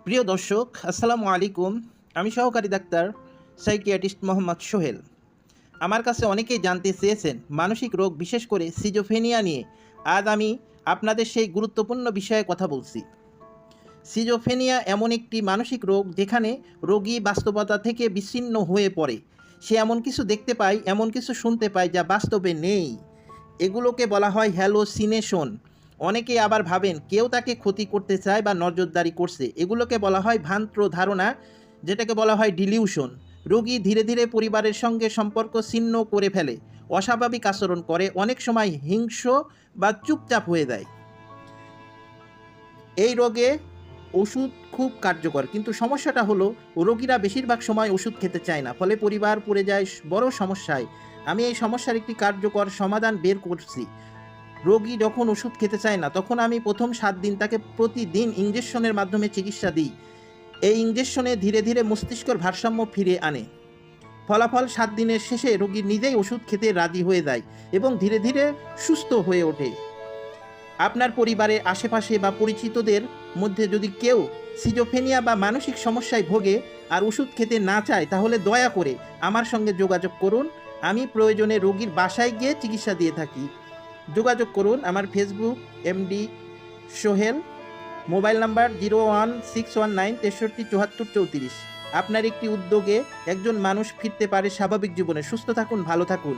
প্রিয় দর্শক, আসসালামু আলাইকুম। আমি সহকারী ডাক্তার সাইকিয়াট্রিস্ট মোহাম্মদ সোহেল। আমার কাছে অনেকেই জানতে চেয়েছেন মানসিক রোগ, বিশেষ করে সিজোফ্রেনিয়া নিয়ে। আজ আমি আপনাদের সেই গুরুত্বপূর্ণ বিষয়ে কথা বলছি। সিজোফ্রেনিয়া এমন একটি মানসিক রোগ যেখানে রোগী বাস্তবতা থেকে বিচ্ছিন্ন হয়ে পড়ে। সে এমন কিছু দেখতে পায়, এমন কিছু শুনতে পায় যা বাস্তবে নেই। এগুলোকে বলা হয় হ্যালোসিনেশন। অনেকে আবার ভাবেন কেউ তাকে ক্ষতি করতে চায় বা নজরদারি করছে। এগুলোকে বলা হয় ভ্রান্ত ধারণা, যেটাকে বলা হয় ডিলিউশন। রোগী ধীরে ধীরে পরিবারের সঙ্গে সম্পর্ক ছিন্ন করে ফেলে, অস্বাভাবিক আচরণ করে, অনেক সময় হিংস্র বা চুপচাপ হয়ে যায়। এই রোগে ওষুধ খুব কার্যকর, কিন্তু সমস্যাটা হলো রোগীরা বেশিরভাগ সময় ওষুধ খেতে চায় না, ফলে পরিবার পড়ে যায় বড় সমস্যায়। আমি এই সমস্যার একটি কার্যকর সমাধান বের করছি। রোগী যখন ওষুধ খেতে চায় না, তখন আমি প্রথম 7 দিন তাকে প্রতিদিন ইনজেকশনের মাধ্যমে চিকিৎসা দিই। এই ইনজেকশনে ধীরে ধীরে মস্তিষ্কের ভারসাম্য ফিরে আনে। ফলাফল 7 দিনের শেষে রোগী নিজেই ওষুধ খেতে রাজি হয়ে যায় এবং ধীরে ধীরে সুস্থ হয়ে ওঠে। আপনার পরিবারের আশেপাশে বা পরিচিতদের মধ্যে যদি কেউ সিজোফ্রেনিয়া বা মানসিক সমস্যায় ভোগে আর ওষুধ খেতে না চায়, তাহলে দয়া করে আমার সঙ্গে যোগাযোগ করুন। আমি প্রয়োজনে রোগীর বাসায় গিয়ে চিকিৎসা দিয়ে থাকি। যোগাযোগ করুন আমার Facebook MD Sohel, mobile number 01619637434। আপনার একটি উদ্যোগে একজন মানুষ ফিরতে পারে স্বাভাবিক জীবনে। সুস্থ থাকুন, ভালো থাকুন।